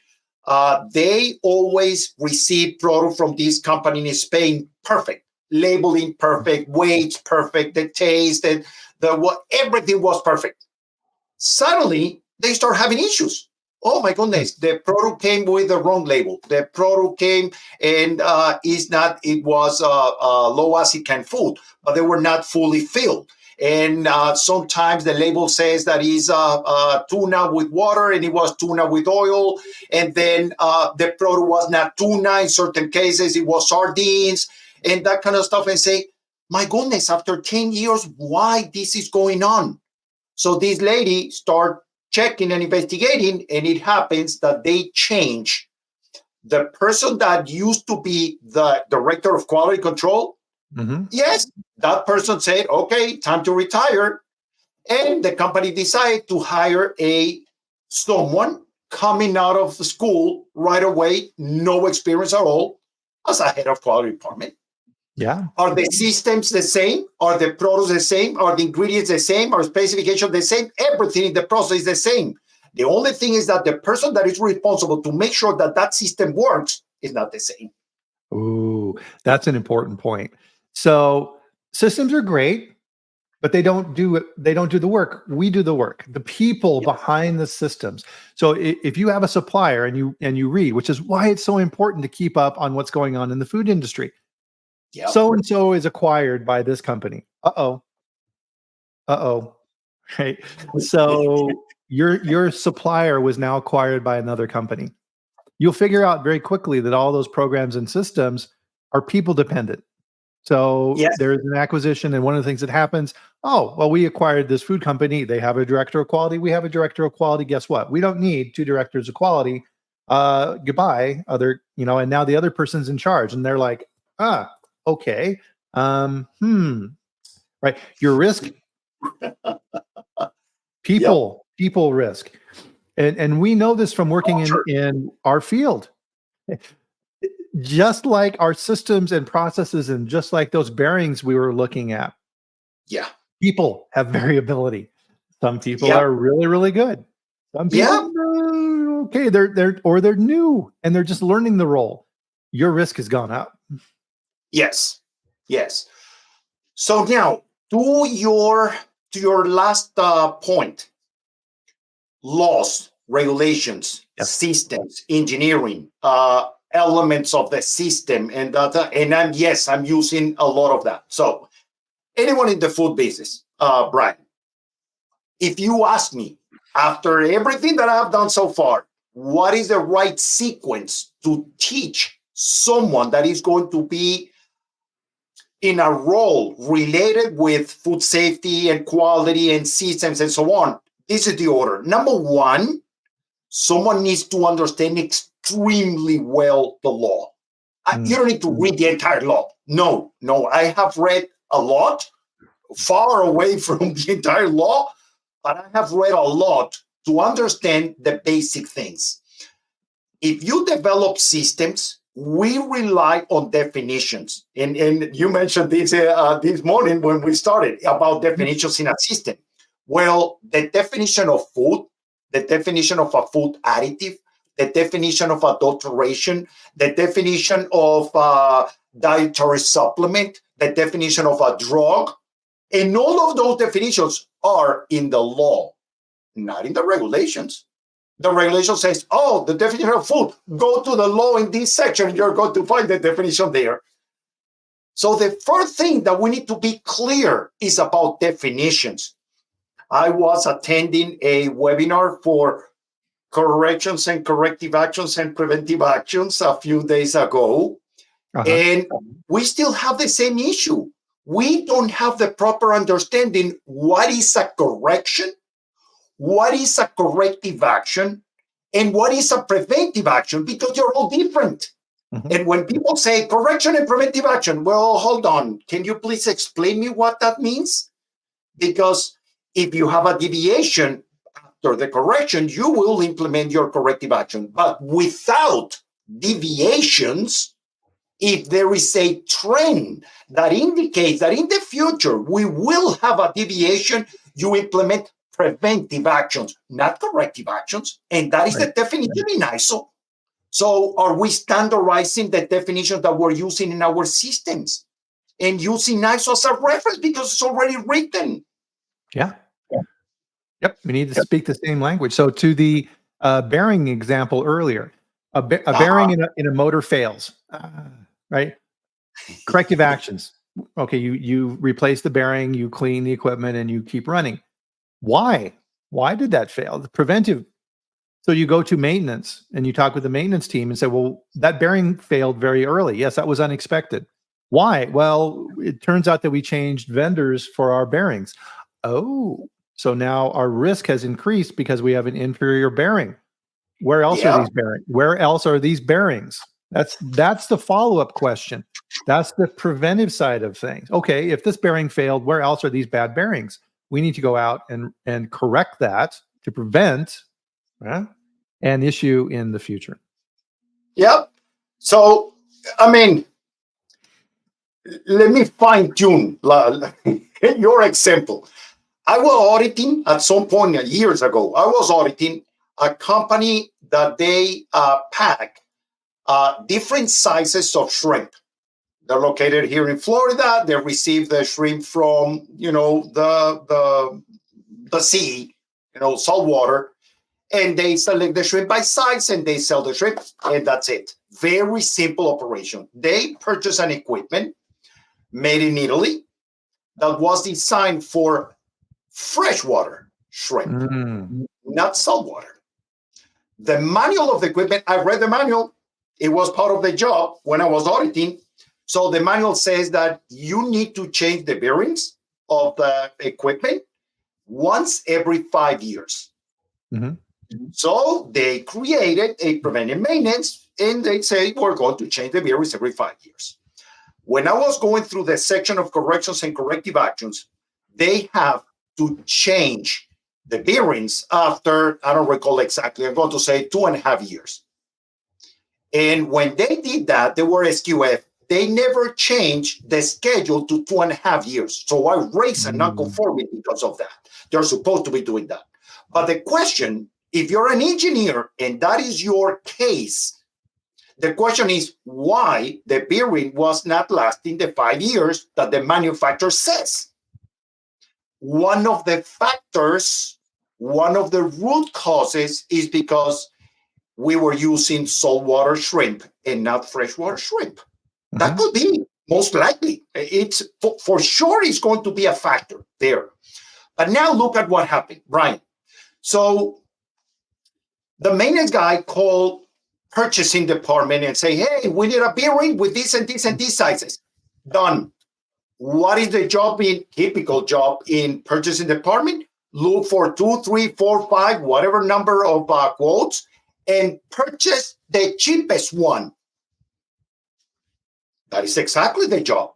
They always receive product from this company in Spain, perfect, labeling perfect, weights perfect, the taste, and everything was perfect. Suddenly, they start having issues. Oh my goodness, the product came with the wrong label. The product came and it was low acid canned food, but they were not fully filled. And sometimes the label says that is tuna with water, and it was tuna with oil. And then the product was not tuna. In certain cases, it was sardines and that kind of stuff. And say, my goodness, after 10 years, why this is going on? So this lady start checking and investigating, and it happens that they change the person that used to be the director of quality control. Mm-hmm. Yes, that person said, okay, time to retire. And the company decided to hire someone coming out of the school right away, no experience at all, as a head of quality department. Yeah. Are the systems the same? Are the products the same? Are the ingredients the same? Are specifications the same? Everything in the process is the same. The only thing is that the person that is responsible to make sure that that system works is not the same. Ooh, that's an important point. So systems are great, but they don't do it. They don't do the work. We do the work. The people behind the systems. So if you have a supplier and you read, which is why it's so important to keep up on what's going on in the food industry. Yep. So and so is acquired by this company. Uh-oh. Right. So your supplier was now acquired by another company. You'll figure out very quickly that all those programs and systems are people dependent. So there's an acquisition, and one of the things that happens, we acquired this food company. They have a director of quality. We have a director of quality. Guess what? We don't need two directors of quality. Goodbye. And now the other person's in charge, and they're like, okay. Right. Your risk, people risk. And we know this from working in our field. Just like our systems and processes, and just like those bearings we were looking at. Yeah. People have variability. Some people are really, really good. Some people, okay, they're new and they're just learning the role. Your risk has gone up. Yes. So now to your last point, laws, regulations, systems, engineering, elements of the system, and I'm using a lot of that. So anyone in the food business, Bryan, if you ask me, after everything that I've done so far, what is the right sequence to teach someone that is going to be in a role related with food safety and quality and systems and so on? This is the order. Number one, someone needs to understand extremely well the law. You don't need to read the entire law. No. I have read a lot, far away from the entire law, but I have read a lot to understand the basic things. If you develop systems, we rely on definitions. And you mentioned this this morning when we started about definitions in a system. Well, the definition of food, the definition of a food additive, the definition of adulteration, the definition of dietary supplement, the definition of a drug, and all of those definitions are in the law, not in the regulations. The regulation says, the definition of food, go to the law in this section, you're going to find the definition there. So the first thing that we need to be clear is about definitions. I was attending a webinar for corrections and corrective actions and preventive actions a few days ago. And we still have the same issue. We don't have the proper understanding what is a correction, what is a corrective action, and what is a preventive action, because they're all different. And when people say correction and preventive action, well, hold on. Can you please explain me what that means? Because If you have a deviation after the correction, you will implement your corrective action. But without deviations, if there is a trend that indicates that in the future we will have a deviation, you implement preventive actions, not corrective actions. And that is the definition in ISO. So are we standardizing the definitions that we're using in our systems and using ISO as a reference because it's already written? Yeah. Yep. We need to speak the same language. So to the bearing example earlier, a bearing in a motor fails, right? Corrective actions. Okay, you replace the bearing, you clean the equipment, and you keep running. Why? Why did that fail? The preventive. So you go to maintenance and you talk with the maintenance team and say, well, that bearing failed very early. Yes, that was unexpected. Why? Well, it turns out that we changed vendors for our bearings. Oh, so now our risk has increased because we have an inferior bearing. Where else are these bearings? Where else are these bearings? That's the follow-up question. That's the preventive side of things. Okay, if this bearing failed, where else are these bad bearings? We need to go out and correct that to prevent an issue in the future. Yep. So, I mean, let me fine tune your example. I was auditing at some point years ago. I was auditing a company that they pack different sizes of shrimp. They're located here in Florida. They receive the shrimp from, the sea, salt water. And they select the shrimp by size and they sell the shrimp, and that's it. Very simple operation. They purchase an equipment made in Italy that was designed for freshwater shrimp, not saltwater. The manual of the equipment, I read the manual. It was part of the job when I was auditing. So the manual says that you need to change the bearings of the equipment once every 5 years. Mm-hmm. So they created a preventive maintenance, and they say we're going to change the bearings every 5 years. When I was going through the section of corrections and corrective actions, they have to change the bearings after, I don't recall exactly, I'm going to say 2.5 years. And when they did that, they were SQF. They never changed the schedule to 2.5 years. So I raised a non-conformity because of that. They're supposed to be doing that. But the question, if you're an engineer and that is your case, the question is why the bearing was not lasting the 5 years that the manufacturer says. One of the factors, one of the root causes is because we were using saltwater shrimp and not freshwater shrimp. Mm-hmm. That could be, most likely. It's for sure it's going to be a factor there. But now look at what happened, Bryan. So the maintenance guy called purchasing department and say, hey, we need a bearing with this and this and these sizes. Done. What is the job typical job in purchasing department? Look for 2, 3, 4, 5, whatever number of quotes and purchase the cheapest one. That is exactly the job.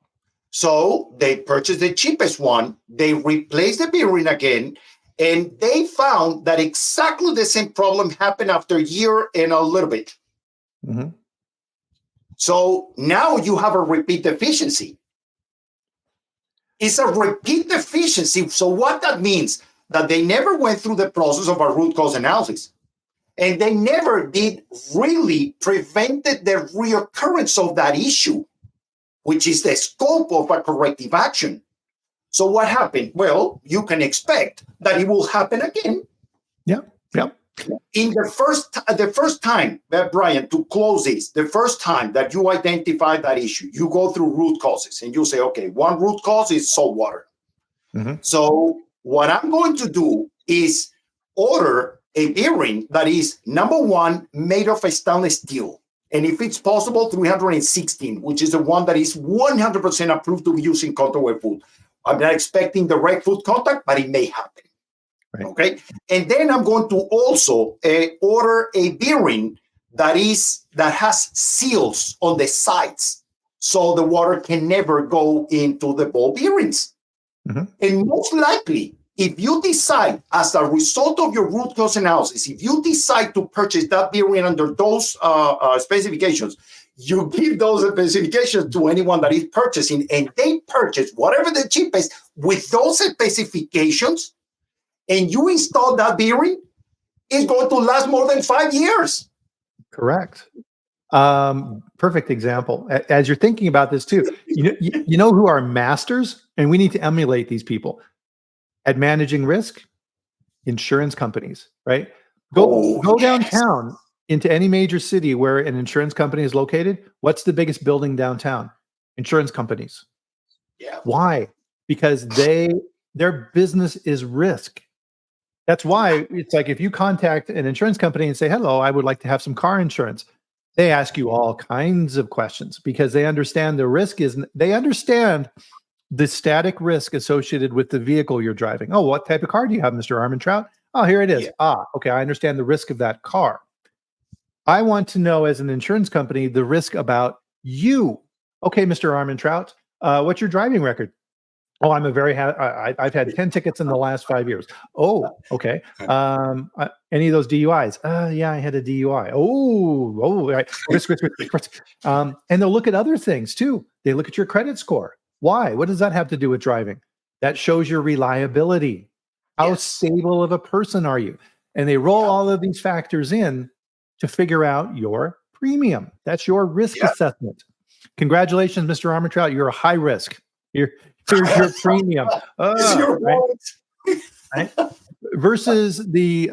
So they purchased the cheapest one. They replaced the bearing again. And they found that exactly the same problem happened after a year and a little bit. Mm-hmm. So now you have a repeat deficiency. It's a repeat deficiency. So what that means, that they never went through the process of a root cause analysis. And they never did really prevented the reoccurrence of that issue, which is the scope of a corrective action. So what happened? Well, you can expect that it will happen again. Yeah. In the first time, Bryan, to close this, the first time that you identify that issue, you go through root causes and you say, okay, one root cause is salt water. Mm-hmm. So what I'm going to do is order a bearing that is, number one, made of a stainless steel. And if it's possible, 316, which is the one that is 100% approved to be used in counterweight food. I'm not expecting direct food contact, but it may happen. Right. Okay. And then I'm going to also order a bearing that has seals on the sides, so the water can never go into the ball bearings. Mm-hmm. And most likely, If you decide, as a result of your root cause analysis, if you decide to purchase that bearing under those specifications, you give those specifications to anyone that is purchasing, and they purchase whatever the cheapest with those specifications, and you install that bearing, it's going to last more than 5 years. Correct. Perfect example. As you're thinking about this too, you know who are masters, and we need to emulate these people at managing risk? Insurance companies, right? Go downtown into any major city where an insurance company is located. What's the biggest building downtown? Insurance companies. Yeah. Why? Because their business is risk. That's why it's like if you contact an insurance company and say, hello, I would like to have some car insurance. They ask you all kinds of questions because they understand the risk they understand the static risk associated with the vehicle you're driving. Oh, what type of car do you have, Mr. Armentrout? Oh, here it is. Yeah. Okay. I understand the risk of that car. I want to know, as an insurance company, the risk about you. Okay, Mr. Armentrout, what's your driving record? Oh, I'm I've had 10 tickets in the last 5 years. Oh, okay. Any of those DUIs? Yeah, I had a DUI. Right. Risk. And they'll look at other things too. They look at your credit score. Why? What does that have to do with driving? That shows your reliability. How stable of a person are you? And they roll all of these factors in to figure out your premium. That's your risk assessment. Congratulations, Mr. Armentrout. You're a high risk. Here's your premium. Right? Versus the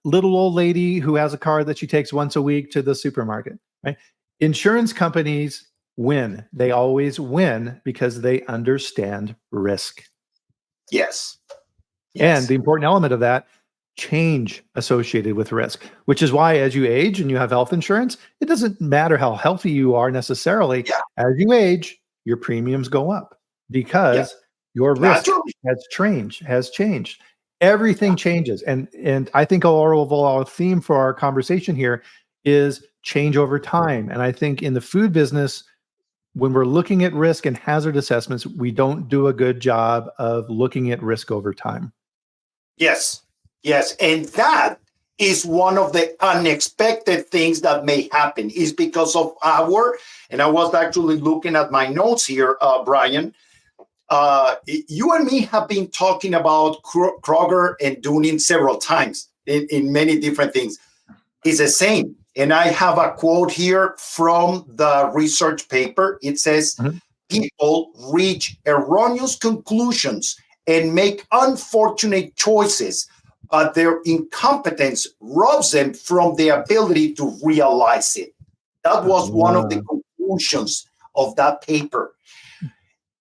little old lady who has a car that she takes once a week to the supermarket. Right? Insurance companies win. They always win because they understand risk. Yes. And the important element of that, change associated with risk, which is why as you age and you have health insurance, it doesn't matter how healthy you are necessarily. Yeah. As you age, your premiums go up because your risk has changed. Everything changes. And I think our theme for our conversation here is change over time. And I think in the food business, when we're looking at risk and hazard assessments, we don't do a good job of looking at risk over time. Yes. And that is one of the unexpected things that may happen is because of and I was actually looking at my notes here, Bryan. You and me have been talking about Kroger and Dunning several times in many different things. It's the same. And I have a quote here from the research paper. It says, people reach erroneous conclusions and make unfortunate choices, but their incompetence robs them from the ability to realize it. That was one of the conclusions of that paper.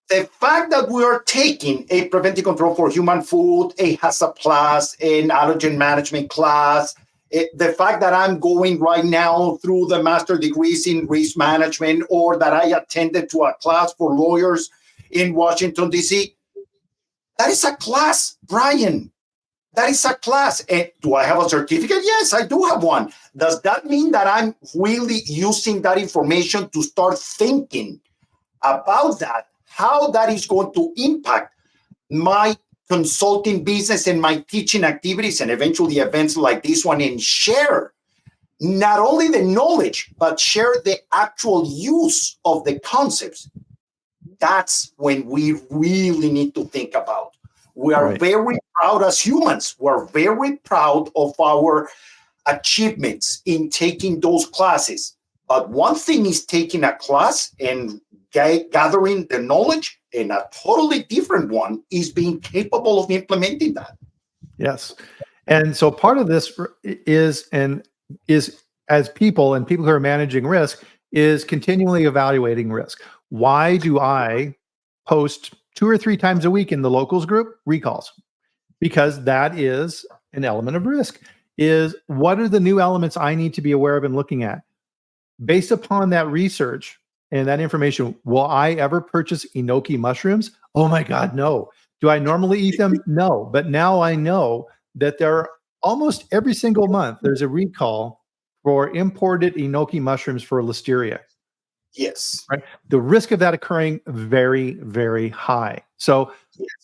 The fact that we are taking a preventive control for human food, a HACCP class, an allergen management class, the fact that I'm going right now through the master degrees in risk management, or that I attended to a class for lawyers in Washington, D.C., that is a class, Bryan. That is a class. And do I have a certificate? Yes, I do have one. Does that mean that I'm really using that information to start thinking about that, how that is going to impact my consulting business and my teaching activities and eventually events like this one, and share not only the knowledge, but share the actual use of the concepts? That's when we really need to think about. We are very proud as humans. We're very proud of our achievements in taking those classes. But one thing is taking a class and gathering the knowledge, and a totally different one is being capable of implementing that. Yes. And so part of this is as people who are managing risk is continually evaluating risk. Why do I post 2 or 3 times a week in the locals group recalls? Because that is an element of risk. Is what are the new elements I need to be aware of and looking at? Based upon that research and that information, will I ever purchase enoki mushrooms? Oh my God, no. Do I normally eat them? No. But now I know that there are almost every single month, there's a recall for imported enoki mushrooms for listeria. Yes. Right. The risk of that occurring very, very high. So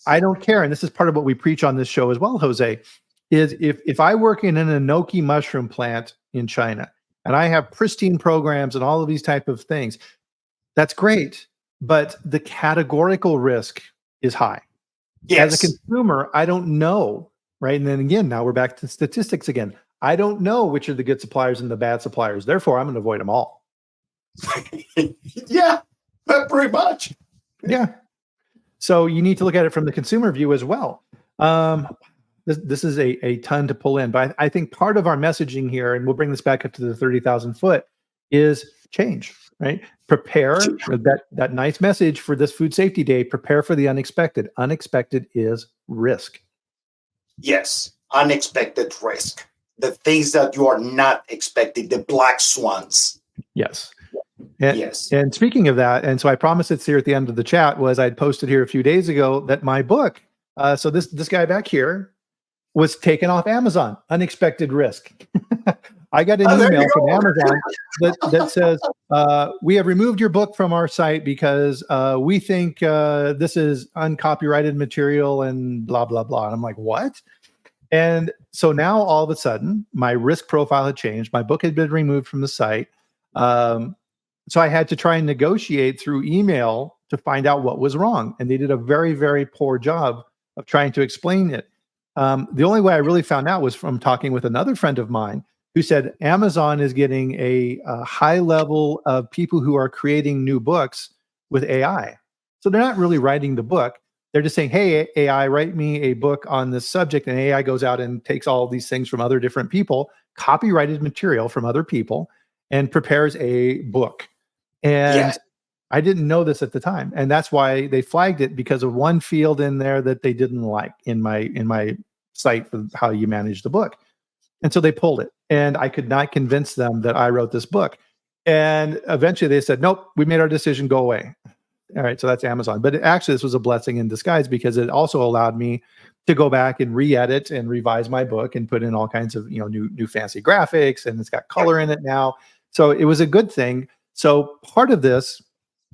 I don't care. And this is part of what we preach on this show as well, Jose, is if I work in an enoki mushroom plant in China and I have pristine programs and all of these type of things, that's great. But the categorical risk is high. Yes. As a consumer, I don't know, right? And then again, now we're back to statistics again. I don't know which are the good suppliers and the bad suppliers. Therefore, I'm going to avoid them all. Yeah, pretty much. Yeah. So you need to look at it from the consumer view as well. This is a ton to pull in, but I think part of our messaging here, and we'll bring this back up to the 30,000 foot, is change, right? Prepare that nice message for this food safety day. Prepare for the unexpected. Unexpected is risk. Yes, unexpected risk. The things that you are not expecting, the black swans. Yes. And speaking of that, and so I promised it's here at the end of the chat, was I'd posted here a few days ago that my book, so this guy back here, was taken off Amazon. Unexpected risk. I got an email from Amazon that says, we have removed your book from our site because we think this is uncopyrighted material and blah, blah, blah. And I'm like, what? And so now all of a sudden, my risk profile had changed. My book had been removed from the site. So I had to try and negotiate through email to find out what was wrong. And they did a very, very poor job of trying to explain it. The only way I really found out was from talking with another friend of mine who said Amazon is getting a high level of people who are creating new books with AI. So they're not really writing the book. They're just saying, hey, AI, write me a book on this subject. And AI goes out and takes all these things from other different people, copyrighted material from other people, and prepares a book. And I didn't know this at the time. And that's why they flagged it, because of one field in there that they didn't like in my site for how you manage the book. And so they pulled it. And I could not convince them that I wrote this book. And eventually they said, nope, we made our decision, go away. All right, so that's Amazon. But actually, this was a blessing in disguise, because it also allowed me to go back and re-edit and revise my book and put in all kinds of new fancy graphics, and it's got color in it now. So it was a good thing. So part of this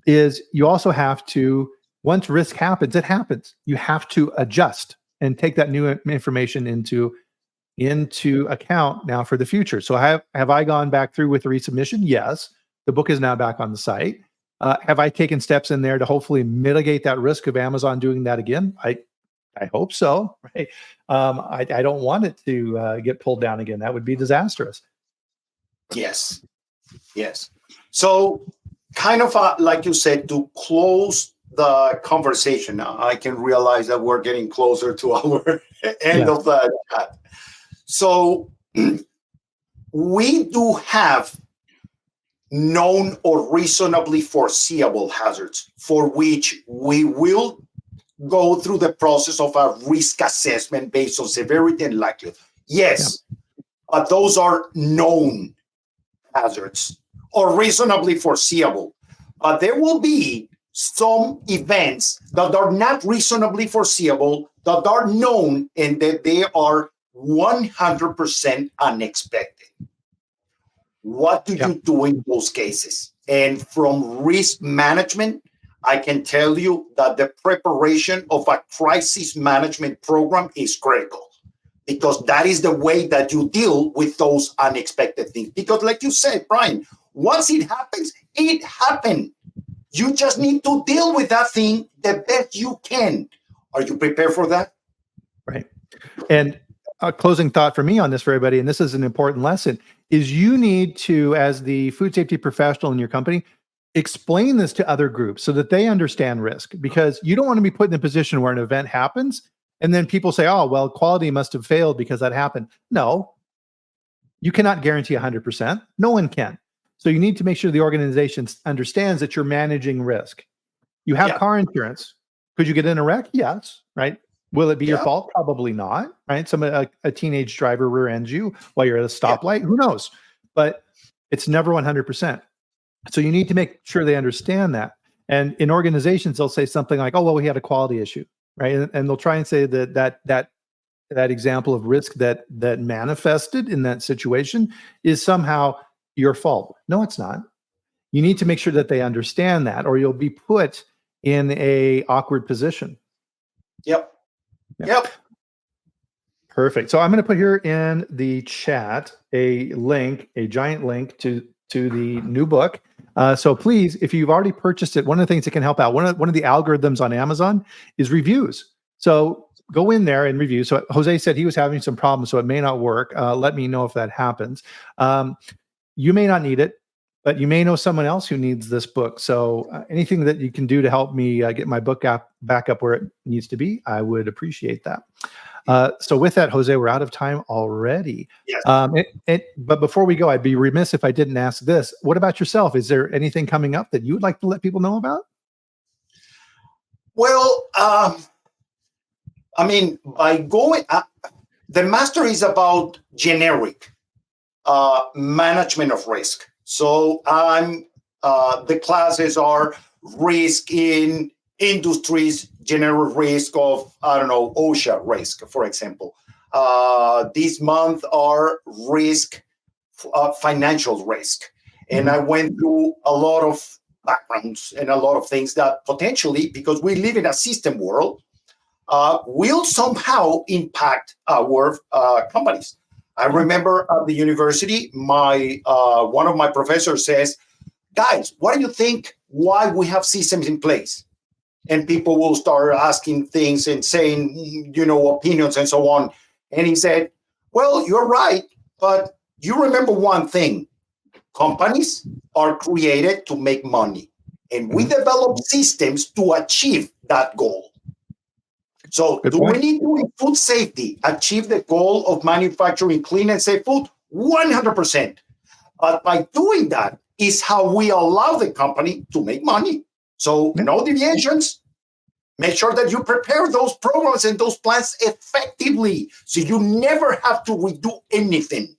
is you also have to, once risk happens, it happens. You have to adjust and take that new information into account now for the future. So have I gone back through with the resubmission? Yes. The book is now back on the site. Have I taken steps in there to hopefully mitigate that risk of Amazon doing that again? I hope so, right? I don't want it to get pulled down again. That would be disastrous. Yes. So kind of like you said, to close the conversation, I can realize that we're getting closer to our end of the chat. So we do have known or reasonably foreseeable hazards for which we will go through the process of a risk assessment based on severity and likelihood. Yes, but those are known hazards or reasonably foreseeable. But there will be some events that are not reasonably foreseeable, that are known, and that they are 100% unexpected. What do you do in those cases? And from risk management, I can tell you that the preparation of a crisis management program is critical, because that is the way that you deal with those unexpected things. Because like you said, Bryan, once it happens, it happened. You just need to deal with that thing the best you can. Are you prepared for that? Right. And a closing thought for me on this, for everybody, and this is an important lesson, is you need to, as the food safety professional in your company, explain this to other groups so that they understand risk, because you don't want to be put in a position where an event happens and then people say, oh, well, quality must have failed because that happened. No, you cannot guarantee 100%. No one can. So you need to make sure the organization understands that you're managing risk. You have car insurance. Could you get in a wreck? Yes. Right. Will it be your fault? Probably not. Right. A teenage driver rear ends you while you're at a stoplight. Who knows? But it's never 100%. So you need to make sure they understand that. And in organizations, they'll say something like, oh, well, we had a quality issue. Right. And they'll try and say that example of risk that manifested in that situation is somehow your fault. No, it's not. You need to make sure that they understand that, or you'll be put in a awkward position. Yep. Yeah. Yep. Perfect. So I'm going to put here in the chat a link, a giant link to the new book. So please, if you've already purchased it, one of the things that can help out, one of the algorithms on Amazon is reviews. So go in there and review. So Jose said he was having some problems, so it may not work. Let me know if that happens. You may not need it, but you may know someone else who needs this book. So anything that you can do to help me get my book back up where it needs to be, I would appreciate that. So with that, Jose, we're out of time already. Yes. But before we go, I'd be remiss if I didn't ask this. What about yourself? Is there anything coming up that you would like to let people know about? Well, I mean, by going, the master is about generic management of risk. So the classes are risk in industries, general risk of, I don't know, OSHA risk, for example. This month are risk, financial risk. And I went through a lot of backgrounds and a lot of things that potentially, because we live in a system world, will somehow impact our companies. I remember at the university, one of my professors says, guys, what do you think why we have systems in place? And people will start asking things and saying, opinions and so on. And he said, well, you're right, but you remember one thing. Companies are created to make money, and we develop systems to achieve that goal. So we need to, in food safety, achieve the goal of manufacturing clean and safe food? 100%. But by doing that is how we allow the company to make money. So no deviations. Make sure that you prepare those programs and those plans effectively so you never have to redo anything.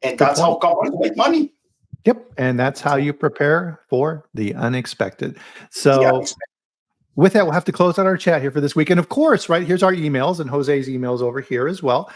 And that's how companies make money. Yep. And that's how you prepare for the unexpected. So with that, we'll have to close out our chat here for this week. And of course, right, here's our emails and Jose's emails over here as well.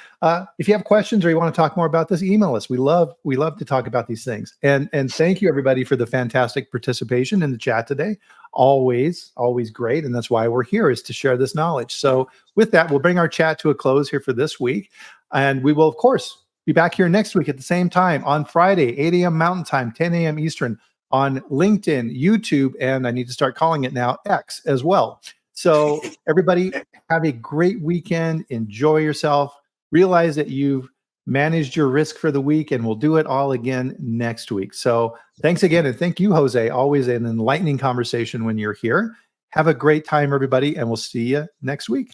If you have questions or you want to talk more about this, email us. We love to talk about these things. And thank you everybody for the fantastic participation in the chat today. Always great. And that's why we're here, is to share this knowledge. So with that, we'll bring our chat to a close here for this week. And we will, of course, be back here next week at the same time on Friday, 8 a.m. Mountain Time, 10 a.m. Eastern, on LinkedIn, YouTube, and I need to start calling it now X as well. So everybody have a great weekend. Enjoy yourself. Realize that you've managed your risk for the week, and we'll do it all again next week. So thanks again. And thank you, Jose. Always an enlightening conversation when you're here. Have a great time, everybody, and we'll see you next week.